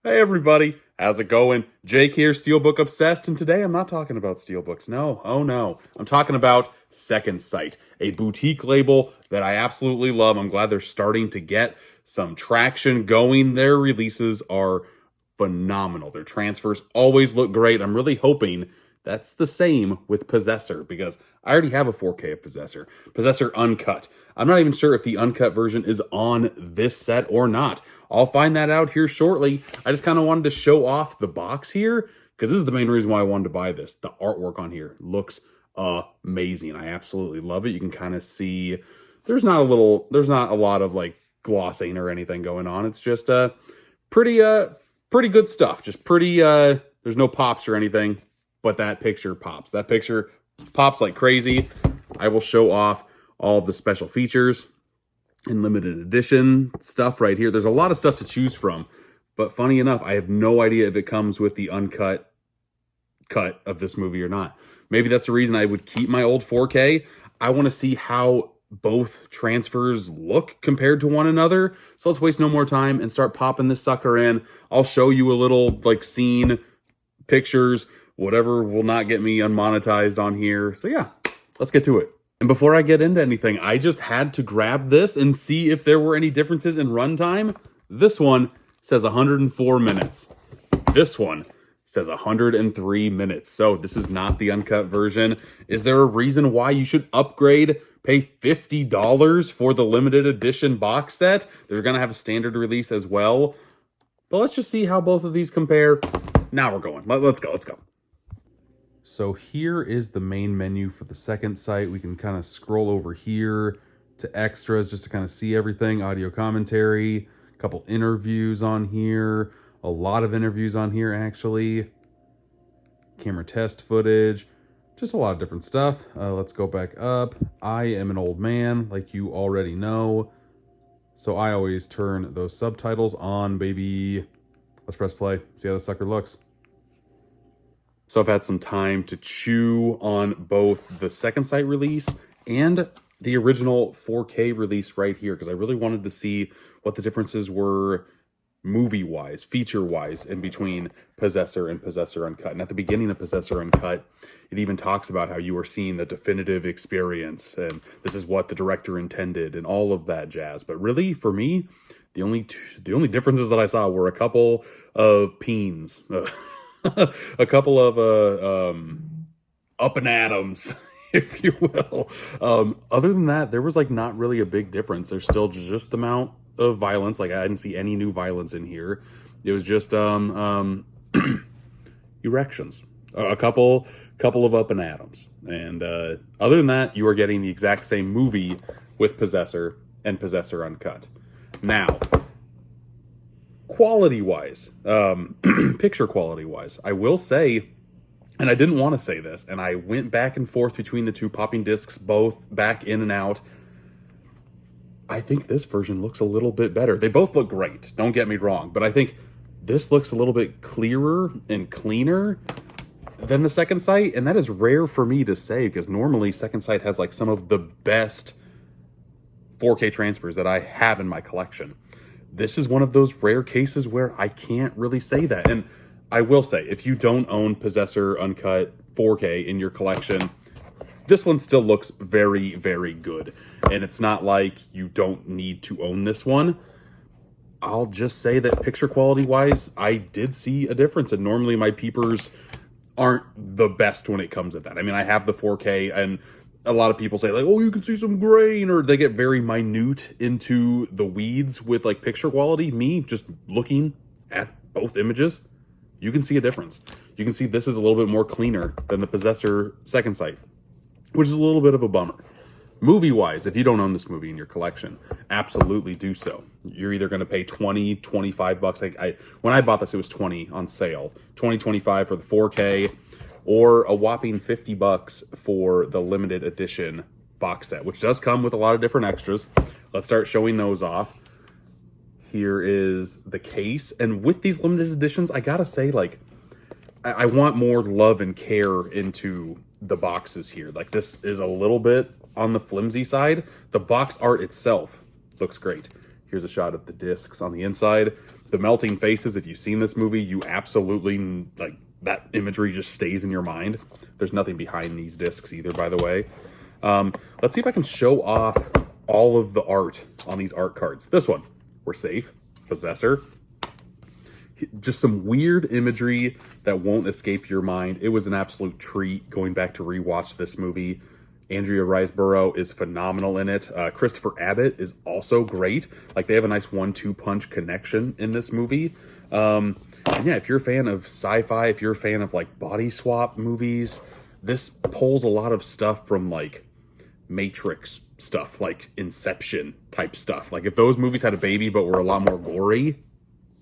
Hey everybody, how's it going? Jake here, Steelbook Obsessed, and today I'm not talking about steelbooks. No, oh no. I'm talking about Second Sight, a boutique label that I absolutely love. I'm glad they're starting to get some traction going. Their releases are phenomenal. Their transfers always look great. I'm really hoping that's the same with Possessor because I already have a 4K of Possessor. Possessor Uncut. I'm not even sure if the uncut version is on this set or not. I'll find that out here shortly. I just kind of wanted to show off the box here because this is the main reason why I wanted to buy this. The artwork on here looks amazing. I absolutely love it. You can kind of see there's not a lot of like glossing or anything going on. It's just pretty good stuff. Just pretty there's no pops or anything, but that picture pops. That picture pops like crazy. I will show off all of the special features and limited edition stuff right here. There's a lot of stuff to choose from, but funny enough, I have no idea if it comes with the uncut cut of this movie or not. Maybe that's the reason I would keep my old 4K. I want to see how both transfers look compared to one another. So let's waste no more time and start popping this sucker in. I'll show you a little like scene, pictures, whatever will not get me unmonetized on here. So yeah, let's get to it. And before I get into anything, I just had to grab this and see if there were any differences in runtime. This one says 104 minutes. This one says 103 minutes. So this is not the uncut version. Is there a reason why you should upgrade, pay $50 for the limited edition box set? They're going to have a standard release as well. But let's just see how both of these compare. Now we're going. Let's go. So here is the main menu for the Second Sight. We can kind of scroll over here to extras just to kind of see everything. Audio commentary, a couple interviews on here, a lot of interviews on here actually. Camera test footage, just a lot of different stuff. Let's go back up. I am an old man, like you already know. So I always turn those subtitles on, baby. Let's press play, see how the sucker looks. So I've had some time to chew on both the Second Sight release and the original 4K release right here because I really wanted to see what the differences were movie-wise, feature-wise in between Possessor and Possessor Uncut. And at the beginning of Possessor Uncut, it even talks about how you were seeing the definitive experience and this is what the director intended and all of that jazz. But really, for me, the only differences that I saw were a couple of peens. A couple of up and atoms, if you will. Other than that, there was like not really a big difference. There's still just the amount of violence. Like I didn't see any new violence in here. It was just erections. A couple of up and atoms. And other than that, you are getting the exact same movie with Possessor and Possessor Uncut. Now, quality-wise, picture quality-wise, I will say, and I didn't want to say this, and I went back and forth between the two, popping discs both back in and out. I think this version looks a little bit better. They both look great, don't get me wrong, but I think this looks a little bit clearer and cleaner than the Second Sight, and that is rare for me to say because normally Second Sight has like some of the best 4K transfers that I have in my collection. This is one of those rare cases where I can't really say that. And I will say, if you don't own Possessor Uncut 4K in your collection, this one still looks very, very good. And it's not like you don't need to own this one. I'll just say that picture quality-wise, I did see a difference. And normally my peepers aren't the best when it comes to that. I mean, I have the 4K and a lot of people say like, oh, you can see some grain, or they get very minute into the weeds with like picture quality. Me, just looking at both images, you can see a difference. You can see this is a little bit more cleaner than the Possessor Second Sight, which is a little bit of a bummer. Movie-wise, if you don't own this movie in your collection, absolutely do so. You're either going to pay 20, 25 bucks. When I bought this, it was 20 on sale. 20, 25 for the 4K. Or a whopping 50 bucks for the limited edition box set, which does come with a lot of different extras. Let's start showing those off. Here is the case. And with these limited editions, I gotta say, like, I want more love and care into the boxes here. Like, this is a little bit on the flimsy side. The box art itself looks great. Here's a shot of the discs on the inside. The melting faces, if you've seen this movie, you absolutely, like, that imagery just stays in your mind. There's nothing behind these discs either, by the way. Let's see if I can show off all of the art on these art cards. This one, we're safe. Possessor. Just some weird imagery that won't escape your mind. It was an absolute treat going back to rewatch this movie. Andrea Riseborough is phenomenal in it. Christopher Abbott is also great. Like, they have a nice 1-2 punch connection in this movie. And yeah, if you're a fan of sci-fi, if you're a fan of like body swap movies, this pulls a lot of stuff from like Matrix stuff, like Inception type stuff. Like, if those movies had a baby but were a lot more gory,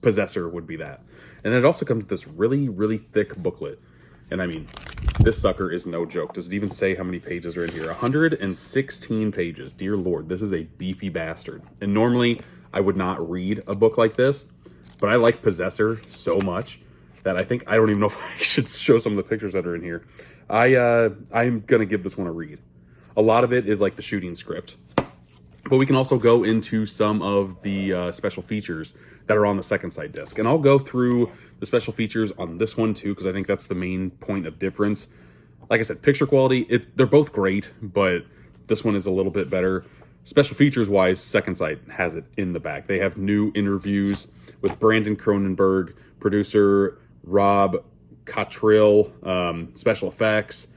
Possessor would be that. And then it also comes with this really, really thick booklet. And I mean, this sucker is no joke. Does it even say how many pages are in here? 116 pages. Dear Lord, this is a beefy bastard. And normally I would not read a book like this, but I like Possessor so much that I think, I don't even know if I should show some of the pictures that are in here. I'm going to give this one a read. A lot of it is like the shooting script, but we can also go into some of the special features that are on the second sight disc. And I'll go through the special features on this one too, because I think that's the main point of difference. Like I said, picture quality, they're both great, but this one is a little bit better. Special features wise, Second Sight has it in the back. They have new interviews with Brandon Cronenberg, producer Rob Cottrell, special effects,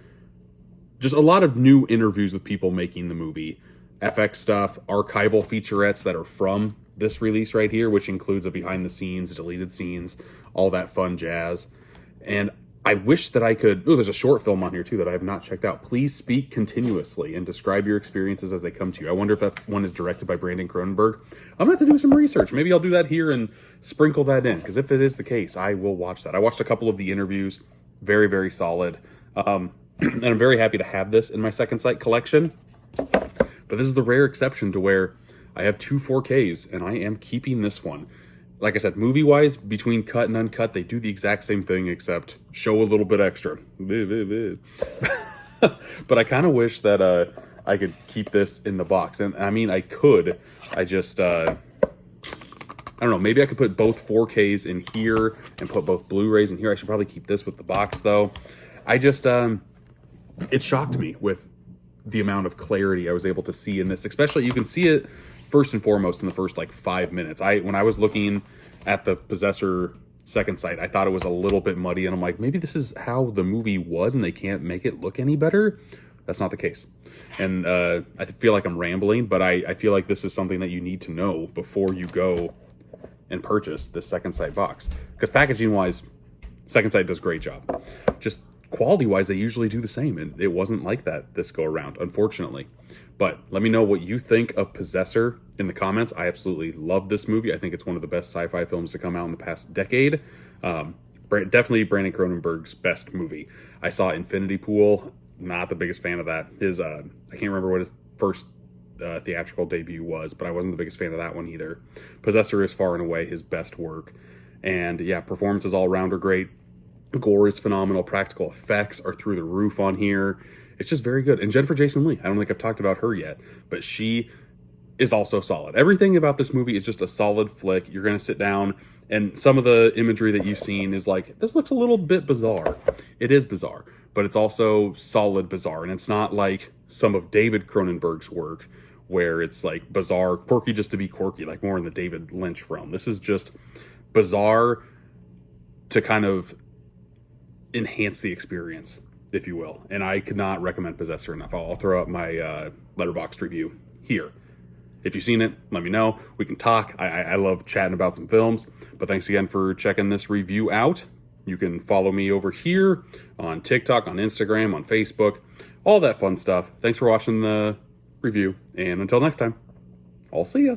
just a lot of new interviews with people making the movie, FX stuff, archival featurettes that are from this release right here, which includes a behind the scenes, deleted scenes, all that fun jazz. And I wish that I could, there's a short film on here too that I have not checked out. Please speak continuously and describe your experiences as they come to you. I wonder if that one is directed by Brandon Cronenberg. I'm gonna have to do some research. Maybe I'll do that here and sprinkle that in, because if it is the case, I will watch that. I watched a couple of the interviews, very, very solid. And I'm very happy to have this in my Second Sight collection. But this is the rare exception to where I have 2 4Ks, and I am keeping this one. Like I said, movie-wise, between cut and uncut, they do the exact same thing, except show a little bit extra. But I kind of wish that I could keep this in the box. And I mean, I could. I just, I don't know, maybe I could put both 4Ks in here and put both Blu-rays in here. I should probably keep this with the box, though. I just, it shocked me with the amount of clarity I was able to see in this. Especially, you can see it first and foremost in the first like 5 minutes. When I was looking at the Possessor Second Sight, I thought it was a little bit muddy, and I'm like, maybe this is how the movie was and they can't make it look any better. That's not the case. And I feel like I'm rambling, but I feel like this is something that you need to know before you go and purchase this Second Sight box. Because packaging wise, Second Sight does a great job. Just quality wise, they usually do the same, and it wasn't like that this go around, unfortunately. But let me know what you think of Possessor in the comments. I absolutely love this movie. I think it's one of the best sci-fi films to come out in the past decade. Definitely Brandon Cronenberg's best movie. I saw Infinity Pool, not the biggest fan of that. I can't remember what his first theatrical debut was, but I wasn't the biggest fan of that one either. Possessor is far and away his best work. And yeah, performances all around are great. Gore is phenomenal. Practical effects are through the roof on here. It's just very good. And Jennifer Jason Leigh, I don't think I've talked about her yet, but she is also solid. Everything about this movie is just a solid flick. You're going to sit down, and some of the imagery that you've seen is like, this looks a little bit bizarre. It is bizarre, but it's also solid bizarre. And it's not like some of David Cronenberg's work where it's like bizarre, quirky just to be quirky, like more in the David Lynch realm. This is just bizarre to kind of enhance the experience, if you will. And I could not recommend Possessor enough. I'll throw up my Letterboxd review here. If you've seen it, let me know. We can talk. I love chatting about some films. But thanks again for checking this review out. You can follow me over here on TikTok, on Instagram, on Facebook, all that fun stuff. Thanks for watching the review. And until next time, I'll see ya.